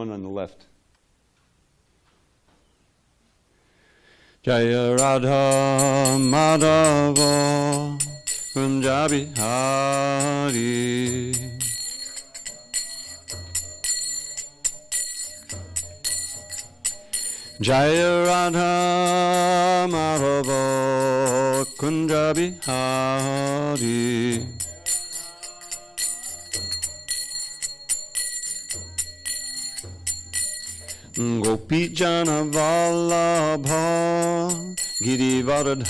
one on the left. Jaya Radha Madhava Kunja Bihari. Jaya Radha Madhava Kunja Bihari. Gopi Jana Vallabha Girivardhari.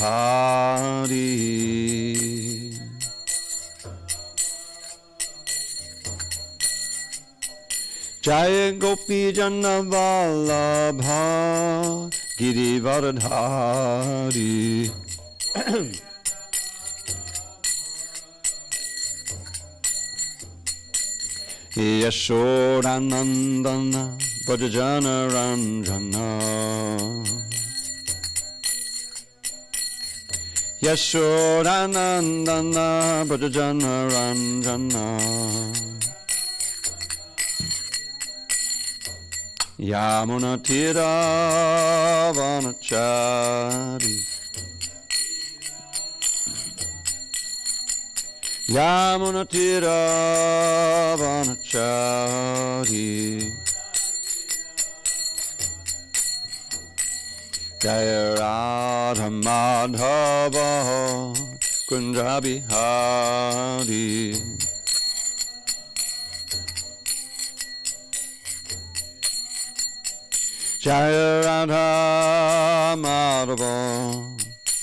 Jaya Gopi Jana Vallabha Girivardhari. Yashodanandana Brajajana Ranjana. Yashodanandana Brajajana Ranjana. Yamuna Tira Vanachari. Yamuna Tira Vanachari. Jaya Radha Madhava Kunja Bihari. Jaya Radha Madhava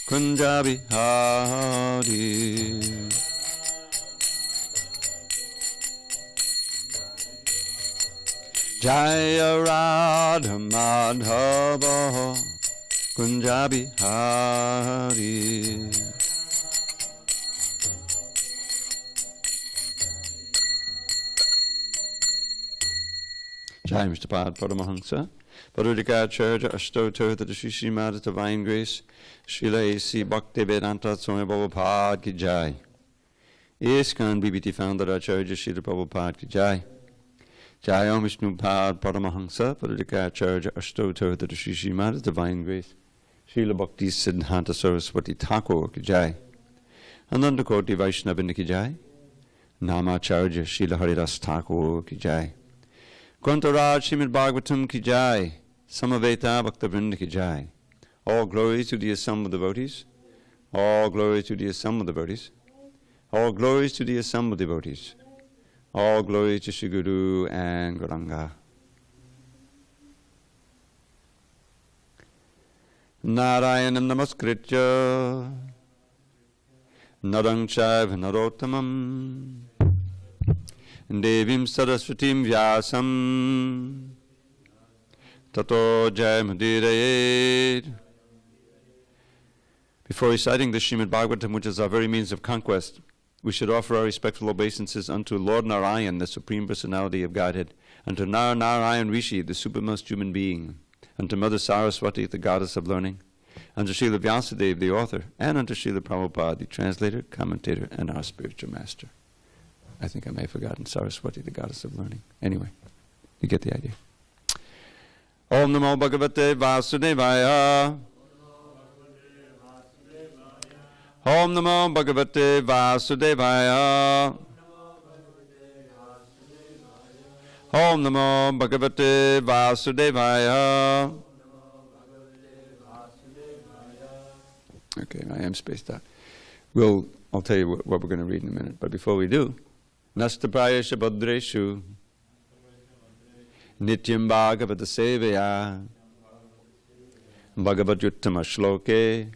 Kunja Bihari. Jaya Radha Madhava Kunja Bihari. Jai Mr. Pad Paramahansa Parudikacharya Ashtoto to the Srimad Divine Grace Srila A.C. Bhakti Vedanta Swami Prabhupada Ki Jai. ISKCON BBT founder Acharya Srila Prabhupada Ki Jai. Jai Om Vishnu Pad Paramahansa Parudikacharya Ashtoto to the Srimad Divine Grace Srila Bhakti Siddhanta Saraswati Thakur Ki Jai. Ananda Koti Vaishnavindra Ki Jai. Namacharya Srila Haridas Thakur Ki Jai. Grantaraj srimadbhagavatam Ki Jai. Samaveta Bhaktavrinda Ki Jai. All glory to the assembled devotees. All glory to the assembled devotees. All glories to the assembled devotees. All glory to Shri Guru and Gauranga. Narayanam namaskritya Narang chaiva narottamam Devim saraswatim vyasam Tato jayamudiraye. Before reciting the Srimad Bhagavatam, which is our very means of conquest, we should offer our respectful obeisances unto Lord Narayan, the Supreme Personality of Godhead, unto Narayan Rishi, the supermost human being, unto Mother Saraswati, the goddess of learning, unto Srila Vyasadeva, the author, and unto Srila Prabhupada, the translator, commentator, and our spiritual master. I think I may have forgotten Saraswati, the goddess of learning. Anyway, you get the idea. Om Namo Bhagavate Vasudevaya. Om Namo Bhagavate Vasudevaya. Om Namo Bhagavate Vasudevaya. Okay, I am spaced out. I'll tell you what we're going to read in a minute. But before we do, Nastaprayesha Bhadreshu Nityam Bhagavata Sevaya Bhagavat Yuttama Shloke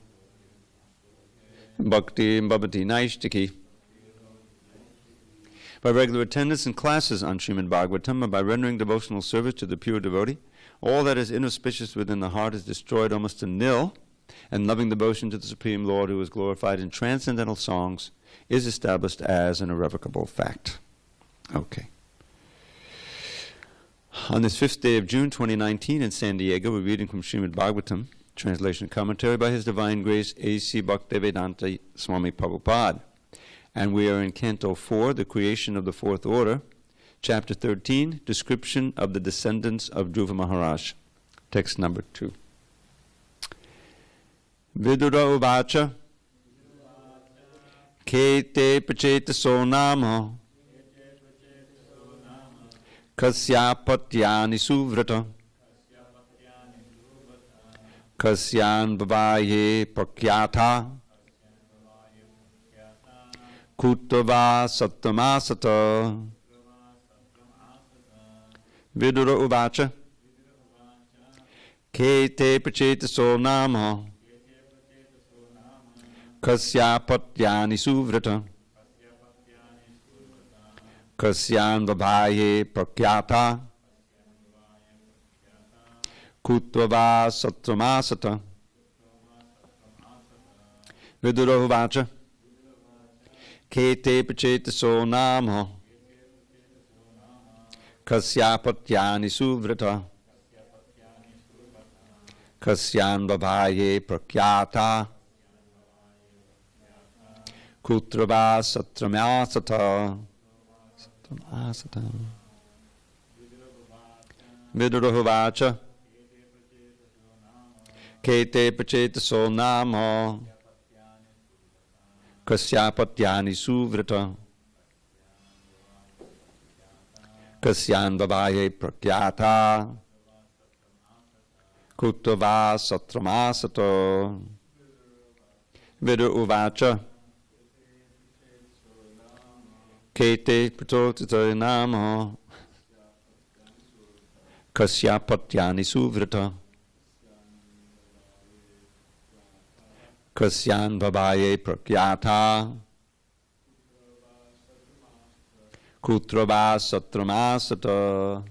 Bhakti Bhavati Naishtiki. By regular attendance in classes on Srimad Bhagavatam and by rendering devotional service to the pure devotee, all that is inauspicious within the heart is destroyed almost to nil, and loving devotion to the Supreme Lord, who is glorified in transcendental songs, is established as an irrevocable fact. Okay. On this 5th day of June 2019 in SanDiego, we're reading from Srimad Bhagavatam, translation and commentary by His Divine Grace A.C. Bhaktivedanta Swami Prabhupada. And we are in Canto 4, the creation of the fourth order, Chapter 13, Description of the Descendants of Dhruva Maharaj. Text number 2. Vidura uvacha Kete pachetaso nama Kasyapatyani suvrata Kasyan bhavaye prakyatha Kutava sattamasata. Vidura uvacha Kete pachetaso nama Kasyapatyani suvrata Kasyan vabhaye prakyata Kutvava satramasata. Vidura uvacha Kete pachetaso nama Kasyapatyani suvrata Kasyan vabhaye prakyata Kutrava satramasata. Vidura uvacha Kete pachetaso nama Kasyapatyani suvrata Kasyan vabhaye prakyata Kuttava satramasata. Vidura uvacha Kete pachetaso nama Kasyapatyani suvrata Kasyan vabhaye prakyata Kutrava satramasata.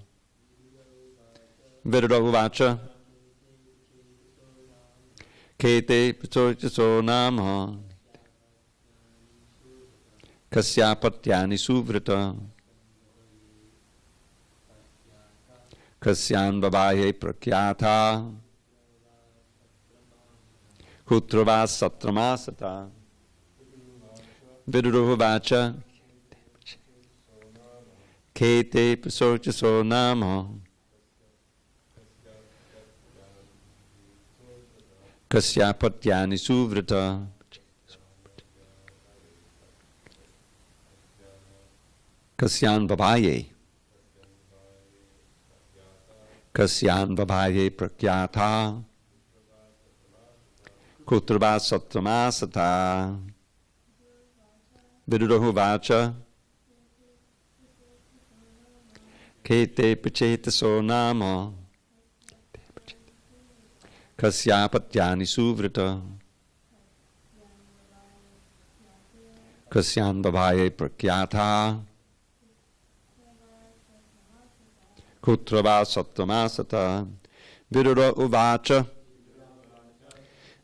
Vidura uvacha Kete pachetaso nama Kasyapatyani suvrata Kasyan vabhaye prakyata Kutrava satramasata. Vidura uvacha Kete pachetaso nama Kasyapatyani suvrata Kasyan vabhaye prakyata Kutrava satramasata. Vidura uvacha Kete pachetaso nama Kasyapatyani suvrata Kasyan vabhaye prakyata Kutrava satramasata. Vidura uvacha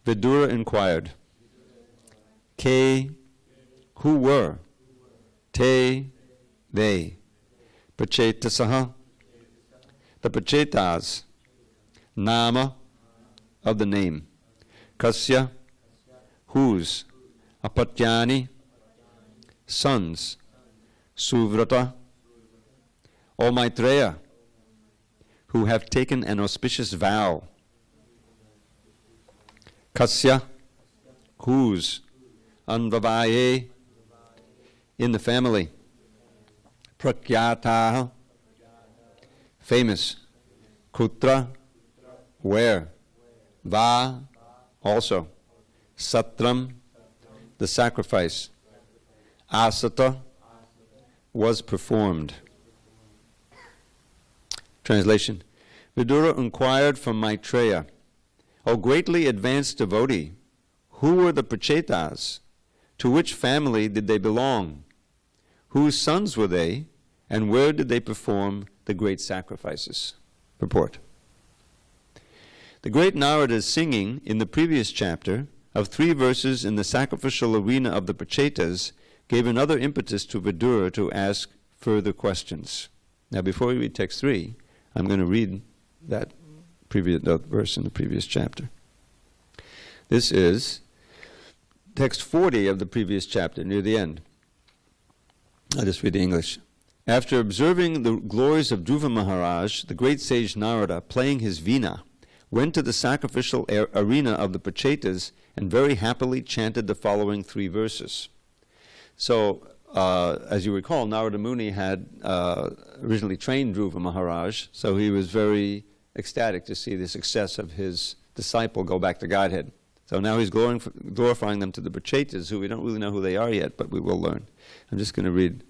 Vidura inquired, Ke, who were, Te, they, Pachetasaha, the Pachetas, Nama, of the name, Kasya, whose, Apatyani, sons, Suvrata, O Maitreya, who have taken an auspicious vow, Kasya, whose, Anvavaye, in the family, Prakyata, famous, Kutra, where, Va, also, Satram, the sacrifice, Asata, was performed. Translation. Vidura inquired from Maitreya, O greatly advanced devotee, who were the Prachetas? To which family did they belong? Whose sons were they? And where did they perform the great sacrifices? Purport. The great Narada's singing in the previous chapter of 3 verses in the sacrificial arena of the Prachetas gave another impetus to Vidura to ask further questions. Now before we read text 3, I'm going to read that verse in the previous chapter. This is text 40 of the previous chapter, near the end. I'll just read the English. After observing the glories of Dhruva Maharaj, the great sage Narada, playing his veena, went to the sacrificial arena of the Prachetas and very happily chanted the following 3 verses. So, as you recall, Narada Muni had originally trained Dhruva Maharaj, so he was very ecstatic to see the success of his disciple go back to Godhead. So now he's glorifying them to the Prachetas, who we don't really know who they are yet, but we will learn. I'm just going to read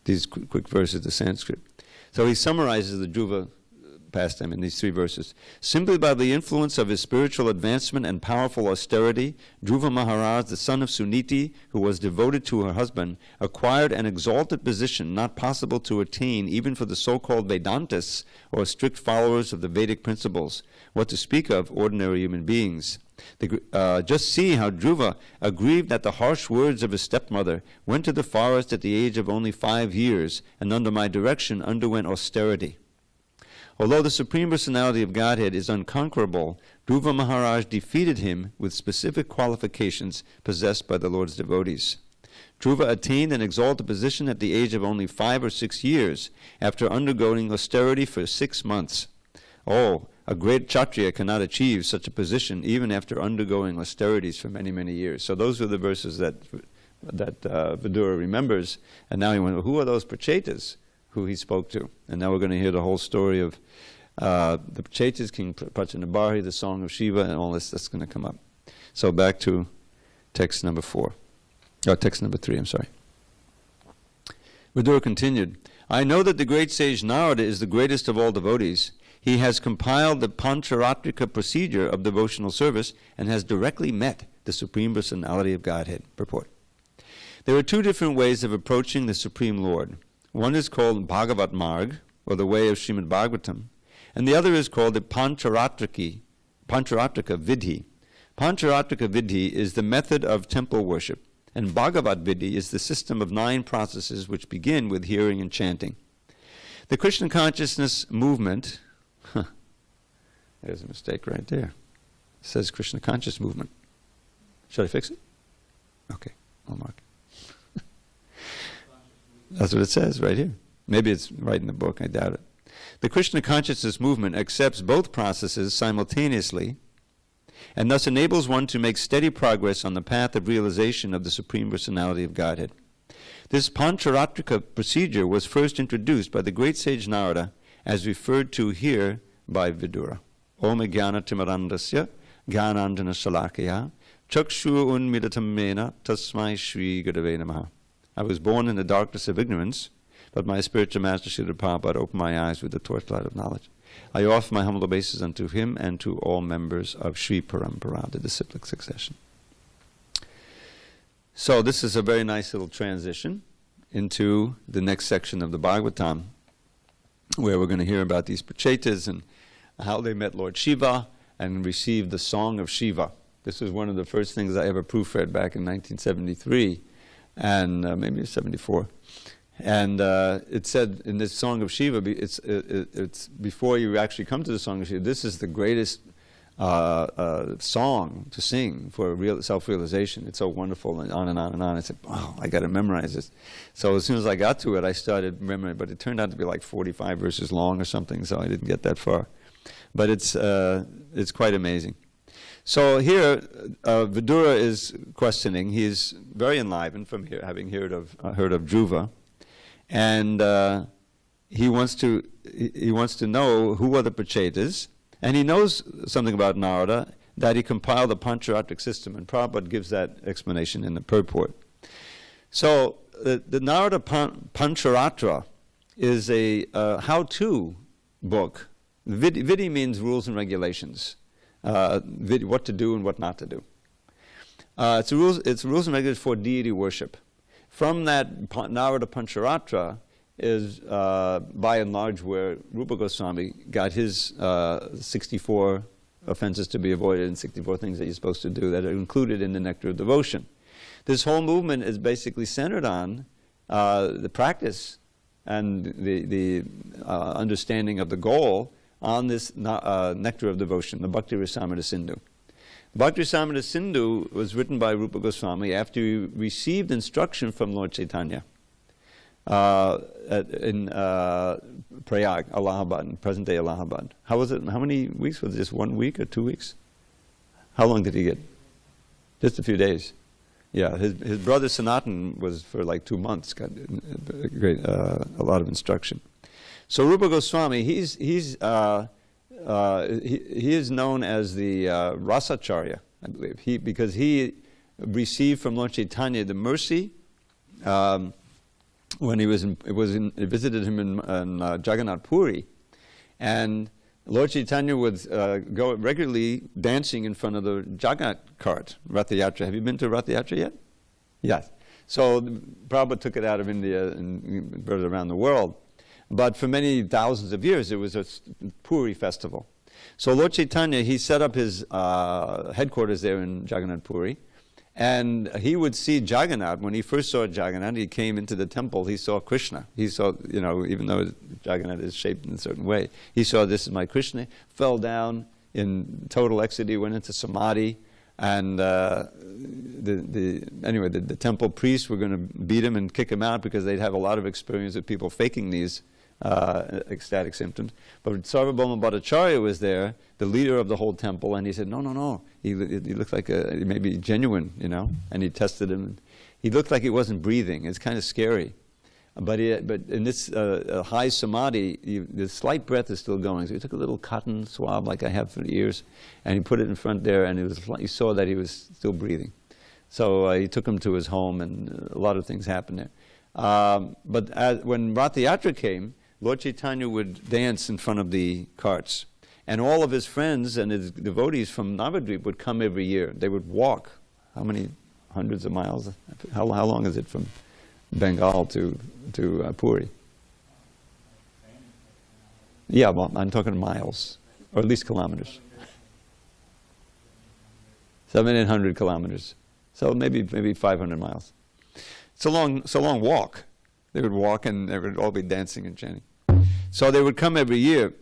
these quick verses of Sanskrit. So he summarizes the Dhruva pastime in these 3 verses. Simply by the influence of his spiritual advancement and powerful austerity, Dhruva Maharaj, the son of Suniti, who was devoted to her husband, acquired an exalted position not possible to attain even for the so-called Vedantists or strict followers of the Vedic principles, what to speak of ordinary human beings. Just see how Dhruva, aggrieved at the harsh words of his stepmother, went to the forest at the age of only 5 years, and under my direction underwent austerity. Although the Supreme Personality of Godhead is unconquerable, Dhruva Maharaj defeated him with specific qualifications possessed by the Lord's devotees. Dhruva attained an exalted position at the age of only 5 or 6 years, after undergoing austerity for 6 months. Oh, a great Kshatriya cannot achieve such a position even after undergoing austerities for many, many years. So those were the verses that Vidura remembers. And now he went, well, who are those Prachetas who he spoke to? And now we're going to hear the whole story of the Prachetas, King Prachanabhari, the song of Shiva, and all this that's going to come up. So back to text number 3, I'm sorry. Vidura continued, I know that the great sage Narada is the greatest of all devotees. He has compiled the Pancharatrika procedure of devotional service and has directly met the Supreme Personality of Godhead. Purport. There are 2 different ways of approaching the Supreme Lord. One is called Bhagavat Marg, or the way of Srimad Bhagavatam, and the other is called the Pancharatrika Vidhi. Pancharatrika Vidhi is the method of temple worship, and Bhagavat Vidhi is the system of 9 processes which begin with hearing and chanting. The Krishna consciousness movement, there's a mistake right there. It says Krishna conscious movement. Should I fix it? Okay, I'll mark it. That's what it says right here. Maybe it's right in the book, I doubt it. The Krishna consciousness movement accepts both processes simultaneously and thus enables one to make steady progress on the path of realization of the Supreme Personality of Godhead. This Pancharatrika procedure was first introduced by the great sage Narada, as referred to here by Vidura. Om Jnana Timarandasya Jnanandjana Shalakaya Chakshu Unmidatam Mena Tasmai Shri Gurave Namaha. I was born in the darkness of ignorance, but my spiritual master Srila Prabhupada opened my eyes with the torchlight of knowledge. I offer my humble obeisances unto him and to all members of Sri Parampara, the disciplic succession. So this is a very nice little transition into the next section of the Bhagavatam, where we're going to hear about these Prachetas and how they met Lord Shiva and received the Song of Shiva. This was one of the first things I ever proofread back in 1973, and maybe 74. And it said in this Song of Shiva, it's before you actually come to the Song of Shiva, this is the greatest song to sing for real self-realization. It's so wonderful, and on and on and on. I said, oh, I got to memorize this. So as soon as I got to it, I started memorizing, but it turned out to be like 45 verses long or something, so I didn't get that far. But it's quite amazing. So here, Vidura is questioning. He is very enlivened from having heard of Dhruva, and he wants to know who are the Prachetas. And he knows something about Narada, that he compiled the Pancharatric system, and Prabhupada gives that explanation in the purport. So the Narada Pancharatra is a how-to book. Vidhi means rules and regulations, what to do and what not to do. It's rules and regulations for deity worship. From that Narada Pancharatra is by and large where Rupa Goswami got his 64 offenses to be avoided and 64 things that you're supposed to do that are included in the Nectar of Devotion. This whole movement is basically centered on the practice and the understanding of the goal on this Nectar of Devotion, the Bhakti Rasamrita Sindhu. Bhakti Rasamrita Sindhu was written by Rupa Goswami after he received instruction from Lord Chaitanya. in Prayag, Allahabad, present-day Allahabad. How was it? How many weeks? Was it just 1 week or 2 weeks? How long did he get? Just a few days. Yeah, his brother Sanatan was for like 2 months. Got a lot of instruction. So Rupa Goswami, he is known as the Rasacharya, I believe. Because he received from Lord Chaitanya the mercy when he visited him in Jagannath Puri, and Lord Chaitanya would go regularly dancing in front of the Jagannath cart, Ratha Yatra. Have you been to Ratha Yatra yet? Yes. So Prabhupada took it out of India and brought it around the world. But for many thousands of years, it was a Puri festival. So Lord Chaitanya, he set up his headquarters there in Jagannath Puri, and he would see Jagannath. When he first saw Jagannath, he came into the temple, he saw Krishna. He saw, even though Jagannath is shaped in a certain way, he saw, this is my Krishna, fell down in total ecstasy, went into samadhi, and anyway, the temple priests were going to beat him and kick him out because they'd have a lot of experience with people faking these ecstatic symptoms. But Sarvabhauma Bhattacharya was there, the leader of the whole temple, and he said, no, he looked like he may be genuine, and he tested him. He looked like he wasn't breathing. It's kind of scary. But in this high samadhi, the slight breath is still going. So he took a little cotton swab like I have for the ears, and he put it in front there, and he saw that he was still breathing. So he took him to his home, and a lot of things happened there. But when Ratha Yatra came, Lord Chaitanya would dance in front of the carts. And all of his friends and his devotees from Navadvip would come every year. They would walk, how many hundreds of miles? How long is it from Bengal to Puri? Yeah, well, I'm talking miles, or at least kilometers. 700-800 kilometers. So maybe 500 miles. It's a long walk. They would walk and they would all be dancing and chanting. So they would come every year.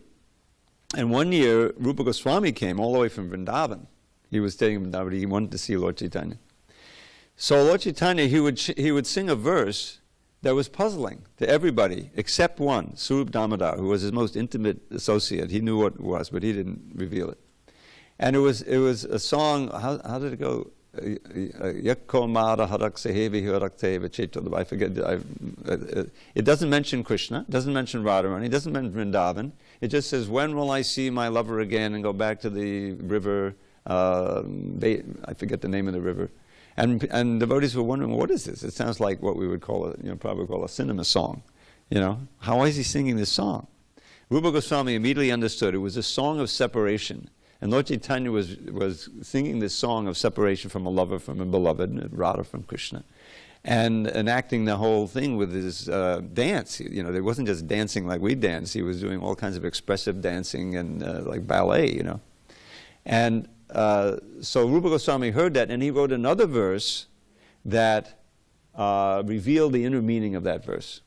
And one year, Rupa Goswami came all the way from Vrindavan. He was staying in Vrindavan. He wanted to see Lord Chaitanya. So Lord Chaitanya, he would sing a verse that was puzzling to everybody except one, Surup Damodar, who was his most intimate associate. He knew what it was, but he didn't reveal it. And it was a song. How did it go? I forget. It doesn't mention Krishna. It doesn't mention Radharani. It doesn't mention Vrindavan. It just says, when will I see my lover again and go back to the river? I forget the name of the river. And devotees were wondering, what is this? It sounds like what we would call probably call a cinema song. How is he singing this song? Rupa Goswami immediately understood it was a song of separation. And Lord Chaitanya was singing this song of separation from a lover, from a beloved, Radha from Krishna, and enacting the whole thing with his dance. It wasn't just dancing like we dance. He was doing all kinds of expressive dancing and like ballet, And so Rupa Goswami heard that, and he wrote another verse that revealed the inner meaning of that verse.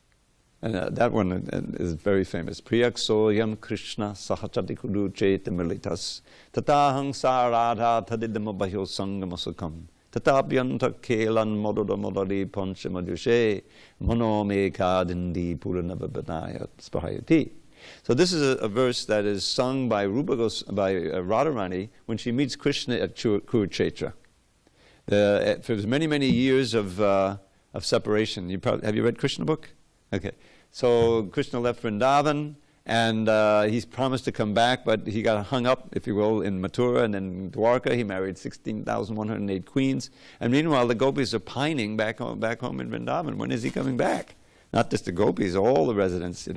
And that one is very famous. Priyak soyam Krishna sahachati kudu cheta militas tatahang saradha tadidama bahyo sangamasukam tatapyanta kelan mododa modari panchamadushe monomeka dindi puranavabanaya spahayati. So this is a verse that is sung by Radharani when she meets Krishna at Kurukshetra. For many, many years of separation. Have you read Krishna book? Okay. So Krishna left Vrindavan, and he's promised to come back, but he got hung up, if you will, in Mathura, and then Dwarka. He married 16,108 queens. And meanwhile, the gopis are pining back home in Vrindavan. When is he coming back? Not just the gopis, all the residents,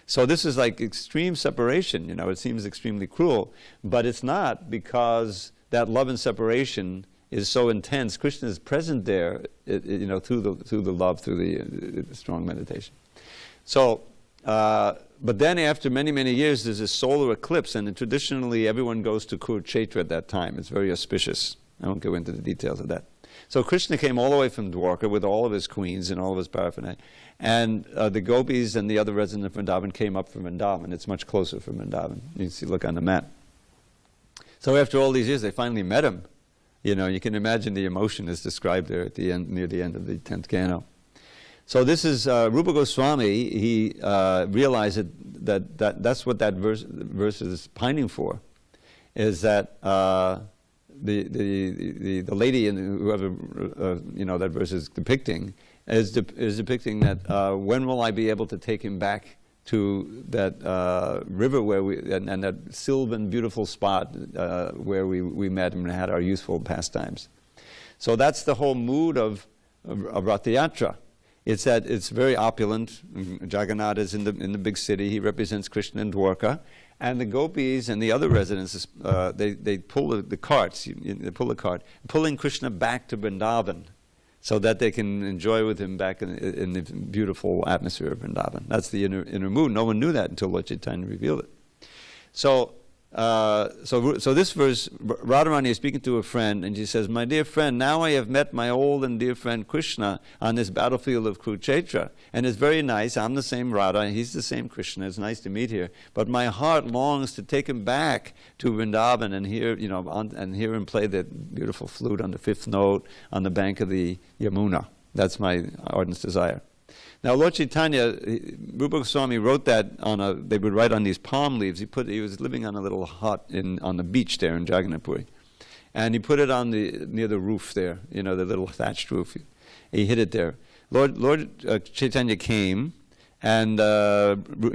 So this is like extreme separation, It seems extremely cruel, but it's not, because that love and separation is so intense. Krishna is present there, through the love, through the strong meditation. So, but then after many, many years, there's a solar eclipse, and traditionally everyone goes to Kurukshetra at that time. It's very auspicious. I won't go into the details of that. So Krishna came all the way from Dwarka with all of his queens and all of his paraphernalia, and the gopis and the other residents of Vrindavan came up from Vrindavan. It's much closer from Vrindavan. You can see, look on the map. So after all these years, they finally met him. You can imagine the emotion is described there at the end, near the end of the 10th canto. So this is Rupa Goswami. He realized that's what that verse is pining for, is that the lady and whoever that verse is depicting is depicting that when will I be able to take him back to that river where and that sylvan beautiful spot where we met and had our youthful pastimes. So that's the whole mood of Rath Yatra. It's that it's very opulent. Jagannath is in the big city. He represents Krishna and Dwarka. And the gopis and the other residents, they pull the carts. They pull the cart, pulling Krishna back to Vrindavan, so that they can enjoy with him back in the beautiful atmosphere of Vrindavan. That's the inner mood. No one knew that until Lord Chaitanya revealed it. So this verse, Radharani is speaking to a friend, and she says, "My dear friend, now I have met my old and dear friend Krishna on this battlefield of Kurukshetra, and it's very nice. I'm the same Radha, he's the same Krishna. It's nice to meet here. But my heart longs to take him back to Vrindavan and hear him play that beautiful flute on the fifth note on the bank of the Yamuna. That's my ardent desire." Now, Lord Chaitanya, Rupa Goswami wrote that they would write on these palm leaves. He was living on a little hut on the beach there in Jagannath Puri. And he put it near the roof there, the little thatched roof. He hid it there. Lord Chaitanya came, and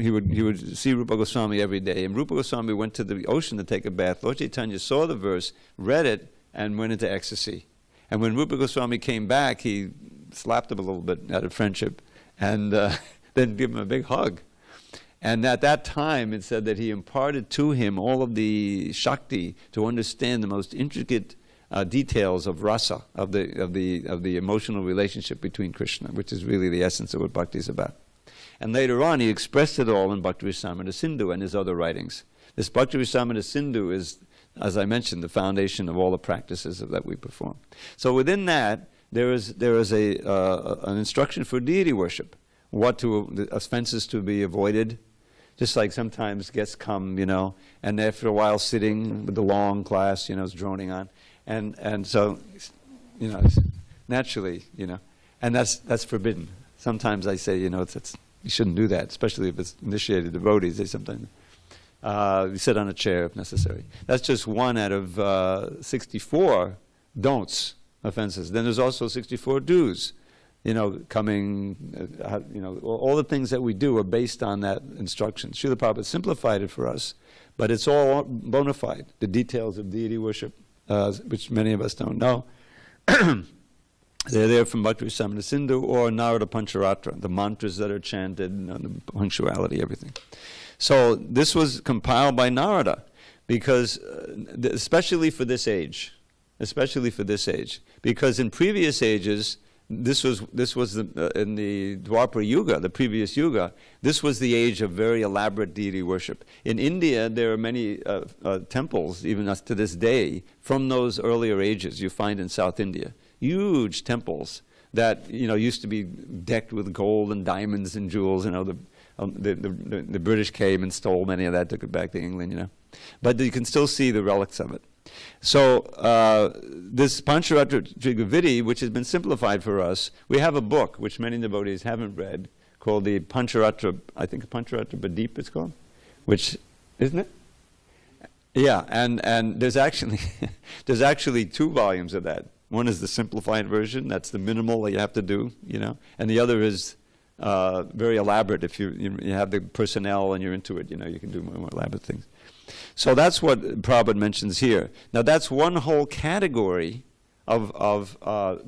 he would see Rupa Goswami every day. And Rupa Goswami went to the ocean to take a bath. Lord Chaitanya saw the verse, read it, and went into ecstasy. And when Rupa Goswami came back, he slapped him a little bit out of friendship, and then give him a big hug. And at that time, it said that he imparted to him all of the Shakti to understand the most intricate details of rasa, of the emotional relationship between Krishna, which is really the essence of what bhakti is about. And later on, he expressed it all in Bhakti Rasamrita Sindhu and his other writings. This Bhakti Rasamrita Sindhu is, as I mentioned, the foundation of all the practices that we perform. So within that, there is an instruction for deity worship, the offenses to be avoided. Just like sometimes guests come, and after a while sitting with the long class, is droning on, and so, naturally, and that's forbidden. Sometimes I say, you shouldn't do that, especially if it's initiated devotees. They sometimes you sit on a chair if necessary. That's just one out of 64 don'ts. Offenses. Then there's also 64 do's, coming, all the things that we do are based on that instruction. Srila Prabhupada simplified it for us, but it's all bona fide. The details of deity worship, which many of us don't know, they're there from Bhakti Rasamrita Sindhu or Narada Pancharatra, the mantras that are chanted, the punctuality, everything. So this was compiled by Narada, because especially for this age, because in previous ages, this was in the Dwapara Yuga, the previous Yuga, this was the age of very elaborate deity worship. In India, there are many temples, even to this day, from those earlier ages you find in South India. Huge temples that used to be decked with gold and diamonds and jewels. The British came and stole many of that, took it back to England. But you can still see the relics of it. So this Pancharatra Trigaviti, which has been simplified for us, we have a book which many devotees haven't read called the Pancharatra, I think Pancharatra Pradeep it's called, which, isn't it? Yeah, and there's actually there's 2 volumes of that. One is the simplified version, that's the minimal that you have to do, and the other is very elaborate. If you have the personnel and you're into it, you can do more elaborate things. So that's what Prabhupada mentions here. Now that's one whole category of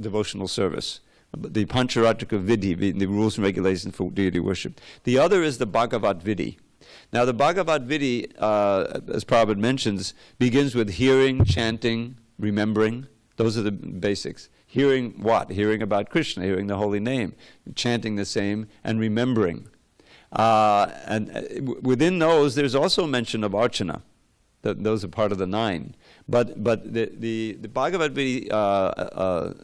devotional service, the Pancharatrika Vidhi, the rules and regulations for deity worship. The other is the Bhagavat Vidhi. Now the Bhagavat Vidhi, as Prabhupada mentions, begins with hearing, chanting, remembering. Those are the basics. Hearing what? Hearing about Krishna, hearing the holy name, chanting the same, and remembering. And within those, there's also mention of Archana. Those are part of the 9. But the Bhagavad Gita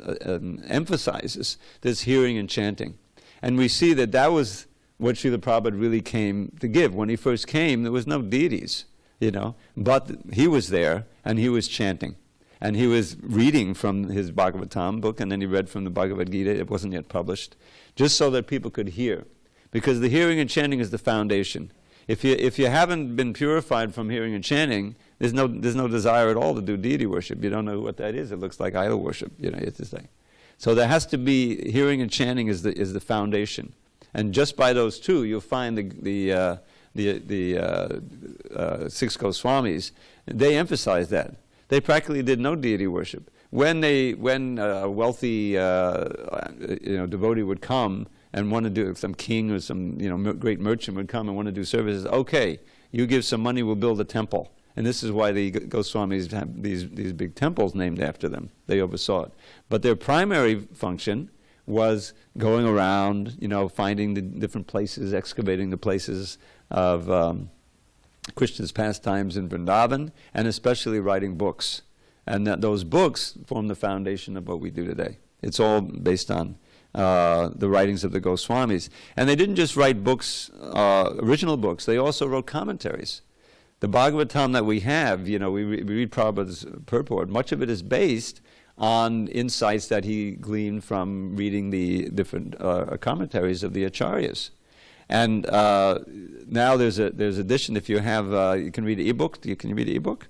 emphasizes this hearing and chanting. And we see that was what Srila Prabhupada really came to give. When he first came, there was no deities, but he was there and he was chanting. And he was reading from his Bhagavatam book, and then he read from the Bhagavad Gita. It wasn't yet published, just so that people could hear. Because the hearing and chanting is the foundation. If you haven't been purified from hearing and chanting, there's no desire at all to do deity worship. You don't know what that is. It looks like idol worship, you have to say. So there has to be, hearing and chanting is the foundation. And just by those two, you'll find the six Goswamis, they emphasize that. They practically did no deity worship. When a wealthy devotee would come and want to do, some king or some great merchant would come and want to do services, okay, you give some money, we'll build a temple. And this is why the Goswamis have these big temples named after them. They oversaw it. But their primary function was going around, finding the different places, excavating the places of Krishna's pastimes in Vrindavan, and especially writing books. And those books form the foundation of what we do today. It's all based on the writings of the Goswamis. And they didn't just write books, original books, they also wrote commentaries. The Bhagavatam that we have, we read Prabhupada's purport, much of it is based on insights that he gleaned from reading the different commentaries of the acharyas. And now there's an edition. If you have, you can read an ebook. Can you read an ebook?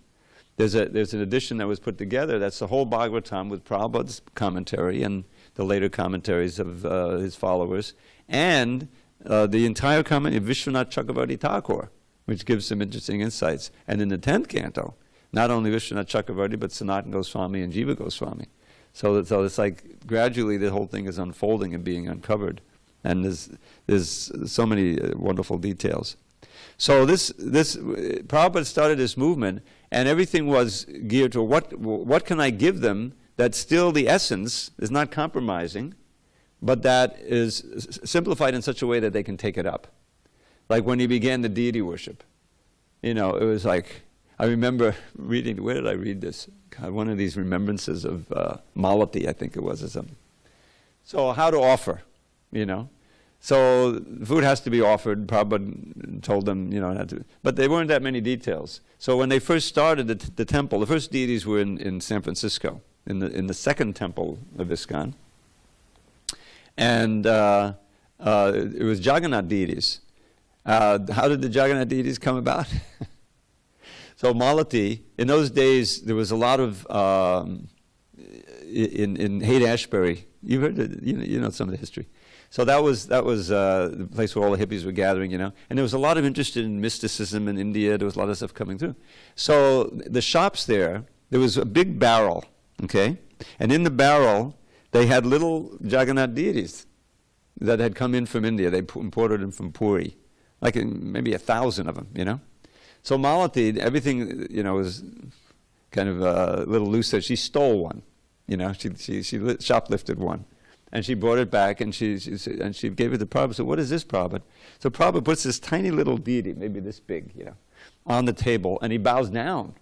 There's an edition that was put together. That's the whole Bhagavatam with Prabhupada's commentary and the later commentaries of his followers, and the entire commentary of Vishwanath Chakravarti Thakur, which gives some interesting insights. And in the 10th canto, not only Vishwanath Chakravarti, but Sanatana Goswami and Jiva Goswami. So it's like gradually the whole thing is unfolding and being uncovered. And there's so many wonderful details. So this Prabhupada started this movement, and everything was geared to what can I give them that still the essence is not compromising, but that is simplified in such a way that they can take it up. Like when he began the deity worship, it was like, I remember reading, where did I read this? God, one of these remembrances of Malati, I think it was, or something. So how to offer, So food has to be offered. Prabhupada told them, but there weren't that many details. So when they first started the temple, the first deities were in San Francisco, in the second temple of ISKCON. And it was Jagannath deities. How did the Jagannath deities come about? So Malati, in those days, there was a lot of, in Haight-Ashbury, you heard you know some of the history. So that was the place where all the hippies were gathering, and there was a lot of interest in mysticism in India. There was a lot of stuff coming through. So the shops there was a big barrel, okay? And in the barrel, they had little Jagannath deities that had come in from India. They imported them from Puri, like maybe 1,000 of them, So Malati, everything, was kind of a little loose. She stole one, she shoplifted one. And she brought it back, and she gave it to Prabhupada. So what is this, Prabhupada? So Prabhupada puts this tiny little deity, maybe this big, on the table, and he bows down.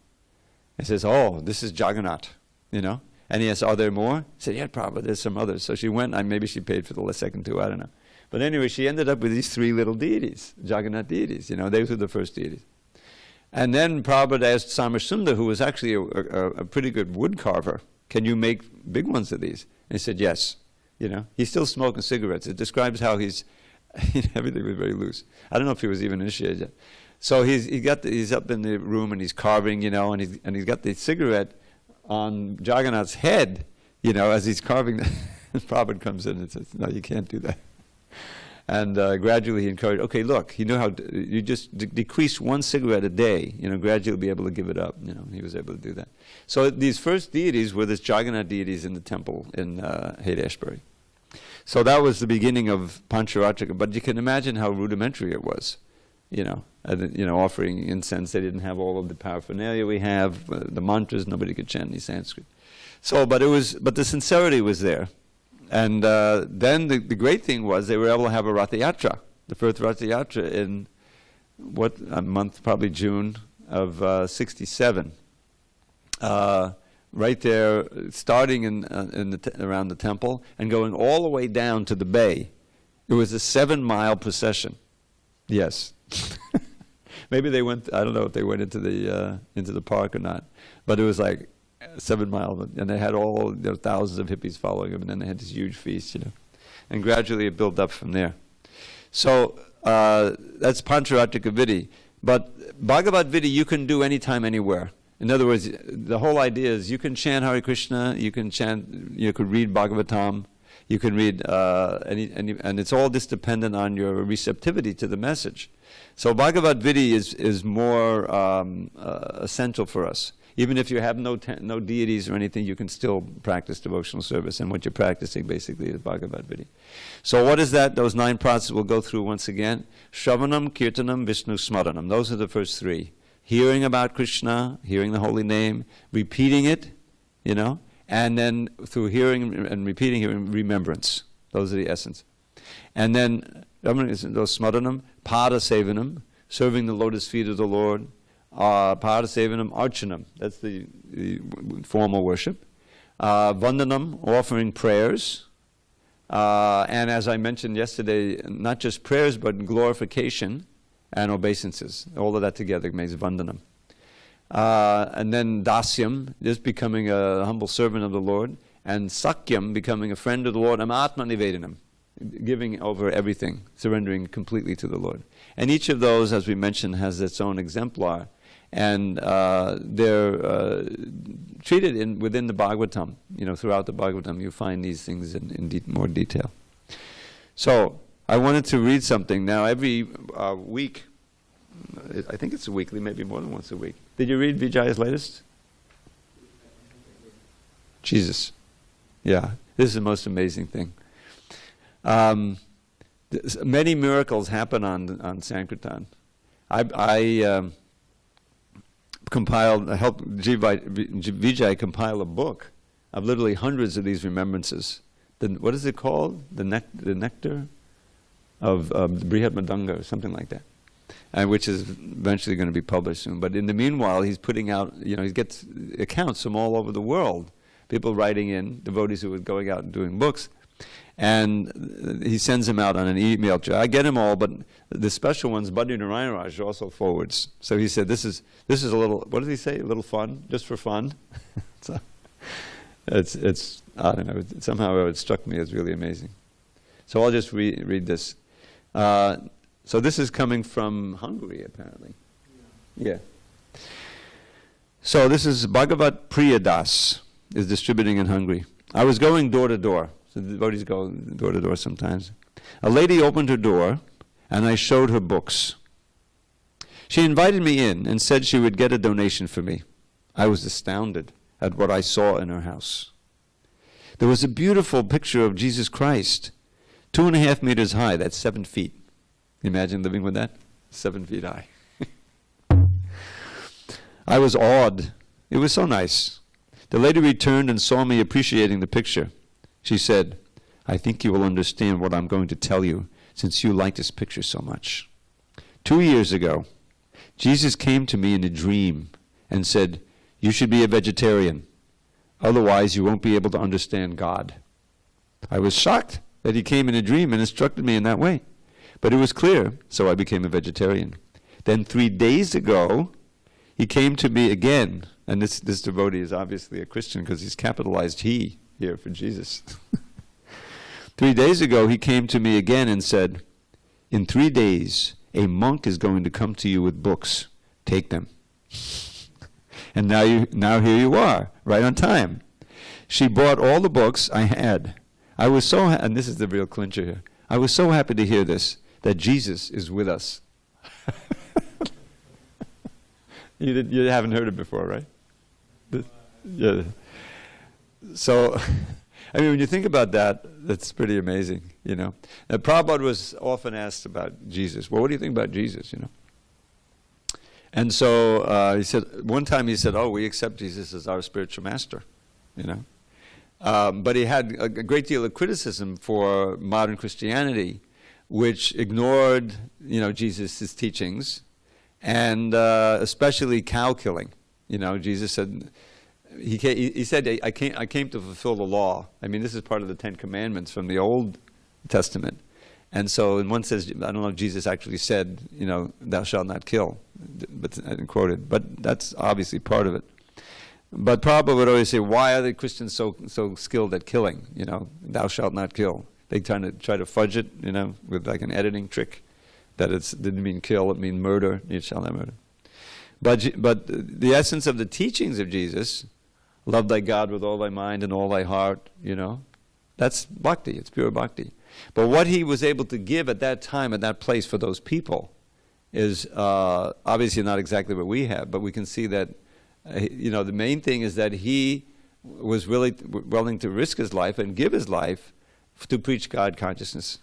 He says, "Oh, this is Jagannath," And he asks, "Are there more?" He said, "Yeah, Prabhupada, there's some others." So she went, and maybe she paid for the second two, I don't know. But anyway, she ended up with these 3 little deities, Jagannath deities. Those were the first deities. And then Prabhupada asked Samasunda, who was actually a pretty good wood carver, "Can you make big ones of these?" And he said, "Yes." He's still smoking cigarettes. It describes how everything was very loose. I don't know if he was even initiated yet. So he's up in the room and he's carving, and he's got the cigarette on Jagannath's head, as he's carving. Prabhupada comes in and says, "No, you can't do that." And gradually he encouraged, okay, look, you just decrease 1 cigarette a day, gradually be able to give it up. He was able to do that. So these first deities were this Jagannath deities in the temple in Haight-Ashbury. So that was the beginning of Pancharatrika. But you can imagine how rudimentary it was, offering incense. They didn't have all of the paraphernalia we have, the mantras. Nobody could chant any Sanskrit. So, but the sincerity was there. And then the great thing was they were able to have a Ratha Yatra, the first Ratha Yatra in a month, probably June of 67. Right there, starting around the temple and going all the way down to the bay. It was a 7-mile procession. Yes. Maybe they went, I don't know if they went into the park or not, but it was like 7 miles, and they had all thousands of hippies following him, and then they had this huge feast, and gradually it built up from there. So that's Pancharatrika Vidhi. But Bhagavad Vidhi you can do anytime, anywhere. In other words, the whole idea is you can chant Hare Krishna, you could read Bhagavatam, you can read and it's all just dependent on your receptivity to the message. So Bhagavad Vidhi is more essential for us. Even if you have no deities or anything, you can still practice devotional service, and what you're practicing basically is Bhagavad Vidhi. So what is that? Those 9 processes we'll go through once again. Shravanam, Kirtanam, Vishnu Smaranam. Those are the first 3. Hearing about Krishna, hearing the holy name, repeating it, and then through hearing and repeating, remembrance. Those are the essence. And then, those Smaranam, Pada Sevanam, serving the lotus feet of the Lord, Pada Sevanam, Archanam, that's the formal worship. Vandanam, offering prayers. And as I mentioned yesterday, not just prayers, but glorification and obeisances. All of that together makes Vandanam. And then Dasyam, just becoming a humble servant of the Lord. And Sakyam, becoming a friend of the Lord. And Atma Nivedanam, giving over everything, surrendering completely to the Lord. And each of those, as we mentioned, has its own exemplar. And they're treated within the Bhagavatam. Throughout the Bhagavatam, you find these things in more detail. So, I wanted to read something. Now, every week, I think it's weekly, maybe more than once a week. Did you read Vijay's latest? Jesus. Yeah, this is the most amazing thing. Many miracles happen on Sankirtan. I helped Vijay compile a book of literally hundreds of these remembrances. What is it called? The nectar of Brihat Madanga or something like that, and which is eventually going to be published soon. But in the meanwhile, he's putting out, he gets accounts from all over the world, people writing in, devotees who are going out and doing books, and he sends them out on an email trail. I get them all, but the special ones, Bhadri Narayan Raj also forwards. So he said, this is a little, what does he say? A little fun, just for fun. So it's I don't know. Somehow it struck me as really amazing. So I'll just read this. So this is coming from Hungary, apparently. Yeah. So this is Bhagavat Priyadas, is distributing in Hungary. I was going door to door. So the devotees go door to door sometimes. A lady opened her door, and I showed her books. She invited me in and said she would get a donation for me. I was astounded at what I saw in her house. There was a beautiful picture of Jesus Christ, 2.5 meters high. That's 7 feet. Imagine living with that? 7 feet high. I was awed. It was so nice. The lady returned and saw me appreciating the picture. She said, I think you will understand what I'm going to tell you, since you like this picture so much. 2 years ago, Jesus came to me in a dream and said, you should be a vegetarian. Otherwise, you won't be able to understand God. I was shocked that he came in a dream and instructed me in that way. But it was clear, so I became a vegetarian. Then 3 days ago, he came to me again, and this devotee is obviously a Christian because he's capitalized he here for Jesus. 3 days ago, he came to me again and said, in 3 days, a monk is going to come to you with books. Take them. And now here you are, right on time. She bought all the books I had. I was so and this is the real clincher here. I was so happy to hear this, that Jesus is with us. You haven't heard it before, right? Yeah. So, I mean, when you think about that, that's pretty amazing, Now, Prabhupada was often asked about Jesus. Well, what do you think about Jesus, And so he said, one time he said, we accept Jesus as our spiritual master, But he had a great deal of criticism for modern Christianity, which ignored, Jesus' teachings, and especially cow killing. Jesus said, he said, I came to fulfill the law. I mean, this is part of the 10 Commandments from the Old Testament. And so in one sense, I don't know if Jesus actually said, thou shalt not kill, but I didn't quote it. But that's obviously part of it. But Prabhupada would always say, why are the Christians so skilled at killing? You know, thou shalt not kill. They try to fudge it, you know, with like an editing trick, that it didn't mean kill, it mean murder. You shall not murder. But the essence of the teachings of Jesus, love thy God with all thy mind and all thy heart, you know, that's bhakti. It's pure bhakti. But what he was able to give at that time, at that place for those people, is obviously not exactly what we have, but we can see that, you know, the main thing is that he was really willing to risk his life and give his life to preach God consciousness,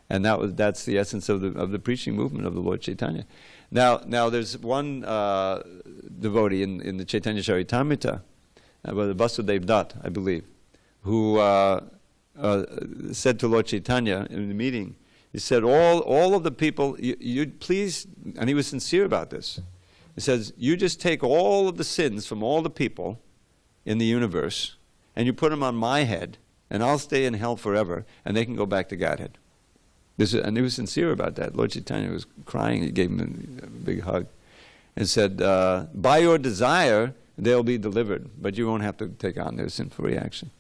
and that's the essence of the preaching movement of the Lord Chaitanya. Now there's one devotee in the Chaitanya Charitamrita, Vasudev Dutt, I believe, who said to Lord Chaitanya in the meeting, he said, all of the people, you please, and he was sincere about this. He says, you just take all of the sins from all the people in the universe, and you put them on my head, and I'll stay in hell forever, and they can go back to Godhead. And he was sincere about that. Lord Chaitanya was crying. He gave him a big hug and said, by your desire, they'll be delivered, but you won't have to take on their sinful reaction.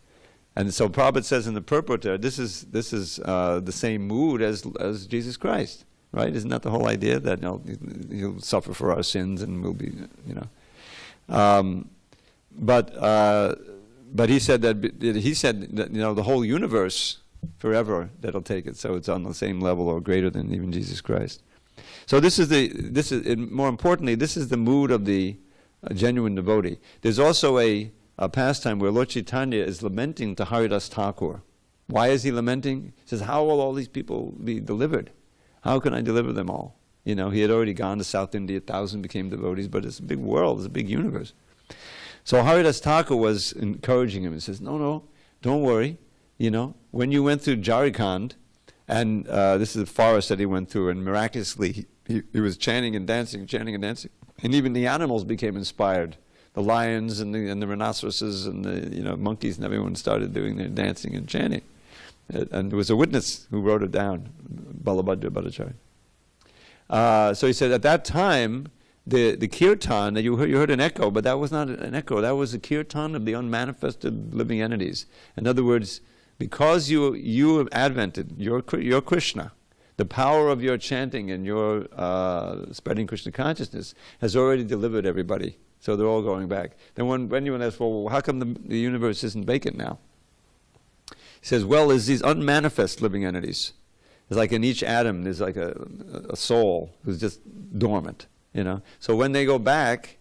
And so Prabhupada says in the purport, this is the same mood as Jesus Christ. Right? Isn't that the whole idea, that he'll suffer for our sins and we'll be, you know? But he said that you know, the whole universe forever, that'll take it. So it's on the same level or greater than even Jesus Christ. So more importantly, this is the mood of the genuine devotee. There's also a pastime where Lord Chaitanya is lamenting to Haridas Thakur. Why is he lamenting? He says, how will all these people be delivered? How can I deliver them all? You know, he had already gone to South India, 1,000 became devotees, but it's a big world, it's a big universe. So Haridas Thakur was encouraging him. He says, no, don't worry. You know, when you went through Jharkhand, and this is the forest that he went through, and miraculously he was chanting and dancing, and even the animals became inspired. The lions and the rhinoceroses and the monkeys and everyone started doing their dancing and chanting. And there was a witness who wrote it down, Balabhadra Bhattacharya. So he said at that time, the kirtan, you heard an echo, but that was not an echo. That was the kirtan of the unmanifested living entities. In other words, because you have advented, you're Krishna, the power of your chanting and your spreading Krishna consciousness has already delivered everybody. So they're all going back. Then when anyone asks, well, how come the universe isn't vacant now? He says, well, there's these unmanifest living entities. It's like in each atom, there's like a soul who's just dormant, you know. So when they go back,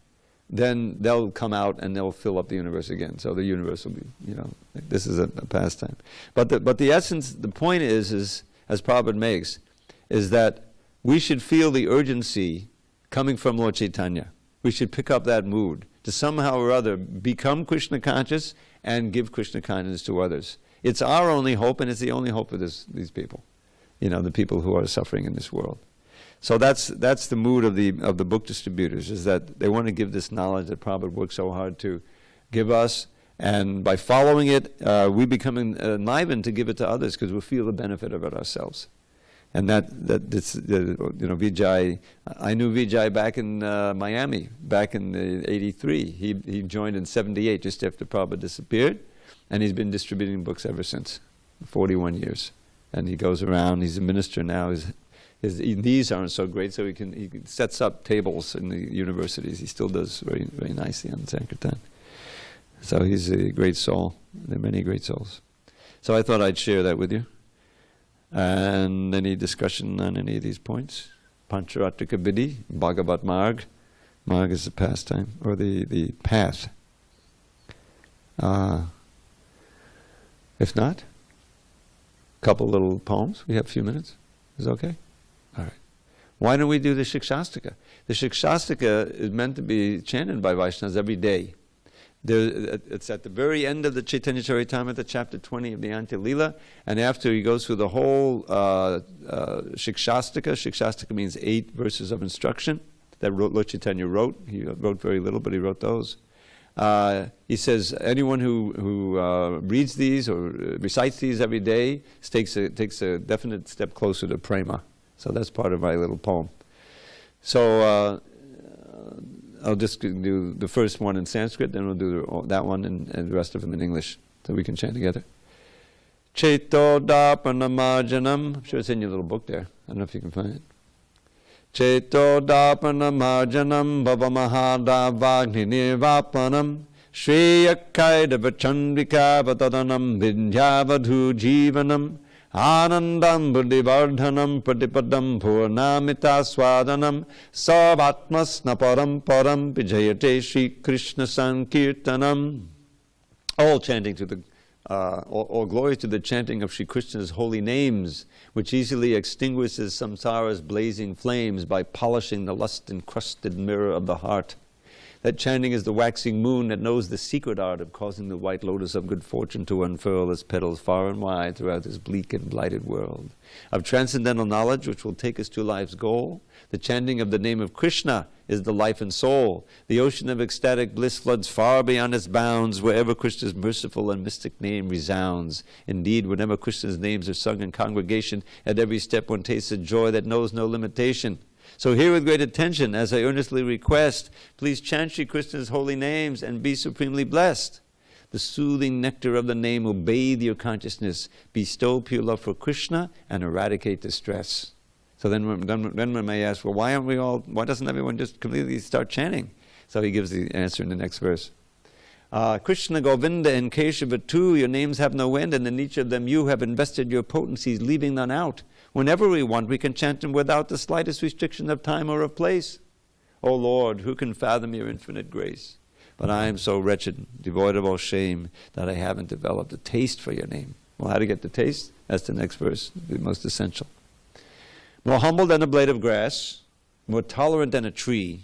then they'll come out and they'll fill up the universe again. So the universe will be, you know, this is a pastime. But the essence, the point is, as Prabhupada makes, is that we should feel the urgency coming from Lord Chaitanya. We should pick up that mood to somehow or other become Krishna conscious and give Krishna consciousness to others. It's our only hope, and it's the only hope of these people, you know, the people who are suffering in this world. So that's the mood of the book distributors, is that they want to give this knowledge that Prabhupada worked so hard to give us, and by following it, we become enlivened to give it to others because we feel the benefit of it ourselves. And Vijay, I knew Vijay back in Miami, back in '83. He joined in '78, just after Prabhupada disappeared, and he's been distributing books ever since, 41 years. And he goes around. He's a minister now. His knees aren't so great, so he sets up tables in the universities. He still does very, very nicely on Sankirtan. So he's a great soul. There are many great souls. So I thought I'd share that with you. And any discussion on any of these points? Pancharatrika Vidhi, Bhagavat Marg. Marg is the pastime, or the path. If not, a couple little poems. We have a few minutes. Is that okay? All right. Why don't we do the Shikshashtaka? The Shikshashtaka is meant to be chanted by Vaishnavas every day. It's at the very end of the Chaitanya Charitamrita, chapter 20 of the Antya Lila, and after he goes through the whole Shikshashtaka. Shikshashtaka means 8 verses of instruction that Lord Chaitanya wrote. He wrote very little, but he wrote those. He says anyone who reads these or recites these every day takes a definite step closer to prema. So that's part of my little poem. So I'll just do the first one in Sanskrit, then we'll do that one and the rest of them in English, so we can chant together. Cetodapanamarjanam. I'm sure it's in your little book there. I don't know if you can find it. Cetodapanamarjanam bhavamahadavagni nirvapanam Shreyakaidavachandrika vatadanam vindhyavadhu jivanam Anandam buddhivardhanam pratipadam purnamita swadanam Savatmasna param param vijayate Shri Krishna Sankirtanam. All chanting to the all glory to the chanting of Shri Krishna's holy names, which easily extinguishes samsara's blazing flames by polishing the lust-encrusted mirror of the heart. That chanting is the waxing moon that knows the secret art of causing the white lotus of good fortune to unfurl its petals far and wide throughout this bleak and blighted world. Of transcendental knowledge which will take us to life's goal, the chanting of the name of Krishna is the life and soul. The ocean of ecstatic bliss floods far beyond its bounds wherever Krishna's merciful and mystic name resounds. Indeed, whenever Krishna's names are sung in congregation, at every step one tastes a joy that knows no limitation. So hear with great attention, as I earnestly request, please chant Shri Krishna's holy names and be supremely blessed. The soothing nectar of the name will bathe your consciousness, bestow pure love for Krishna, and eradicate distress. So then one may ask, well, why doesn't everyone just completely start chanting? So he gives the answer in the next verse. Krishna, Govinda, and Keshava too, your names have no end, and in each of them you have invested your potencies, leaving none out. Whenever we want, we can chant them without the slightest restriction of time or of place. O Lord, who can fathom your infinite grace? But I am so wretched, devoid of all shame, that I haven't developed a taste for your name. Well, how to get the taste? That's the next verse, the most essential. More humble than a blade of grass, more tolerant than a tree,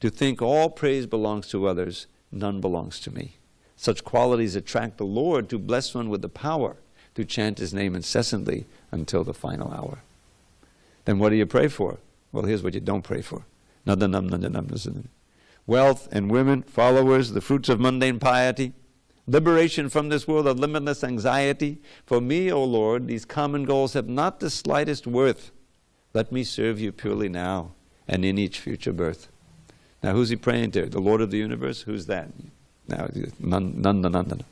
to think all praise belongs to others, none belongs to me. Such qualities attract the Lord to bless one with the power to chant his name incessantly until the final hour. Then what do you pray for? Well, here's what you don't pray for. Wealth and women, followers, the fruits of mundane piety, liberation from this world of limitless anxiety. For me, O Lord, these common goals have not the slightest worth. Let me serve you purely now and in each future birth. Now, who's he praying to? The Lord of the universe? Who's that? Now, none.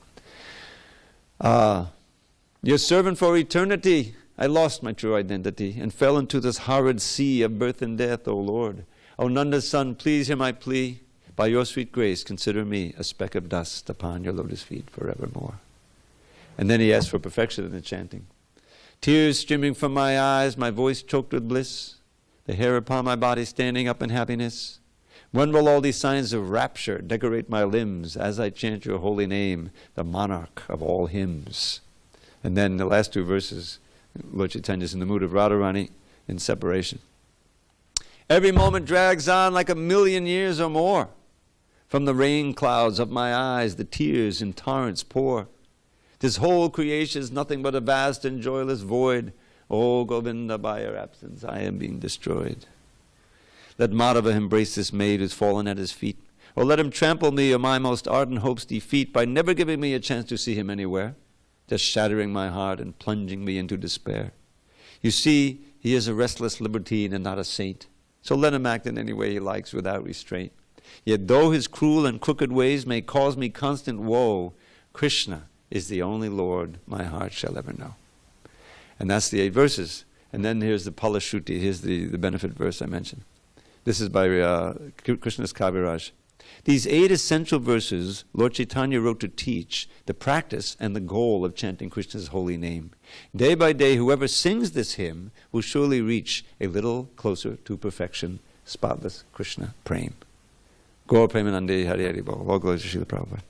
Your servant for eternity, I lost my true identity and fell into this horrid sea of birth and death, O Lord. O Nanda's son, please hear my plea. By your sweet grace, consider me a speck of dust upon your lotus feet forevermore. And then he asks for perfection in the chanting. Tears streaming from my eyes, my voice choked with bliss, the hair upon my body standing up in happiness. When will all these signs of rapture decorate my limbs as I chant your holy name, the monarch of all hymns? And then the last two verses, Lord Chaitanya is in the mood of Radharani in separation. Every moment drags on like 1,000,000 years or more. From the rain clouds of my eyes, the tears in torrents pour. This whole creation is nothing but a vast and joyless void. O Govinda, by your absence, I am being destroyed. Let Madhava embrace this maid who's fallen at his feet. Or let him trample me or my most ardent hopes defeat by never giving me a chance to see him anywhere, just shattering my heart and plunging me into despair. You see, he is a restless libertine and not a saint. So let him act in any way he likes without restraint. Yet though his cruel and crooked ways may cause me constant woe, Krishna is the only Lord my heart shall ever know. And that's the 8 verses. And then here's the Palashruti, here's the benefit verse I mentioned. This is by Krishna's Kaviraj. These 8 essential verses Lord Chaitanya wrote to teach the practice and the goal of chanting Krishna's holy name. Day by day, whoever sings this hymn will surely reach a little closer to perfection, spotless Krishna Prem. Gaur Premanande Hari Hari Bol. All glory to Srila Prabhupada.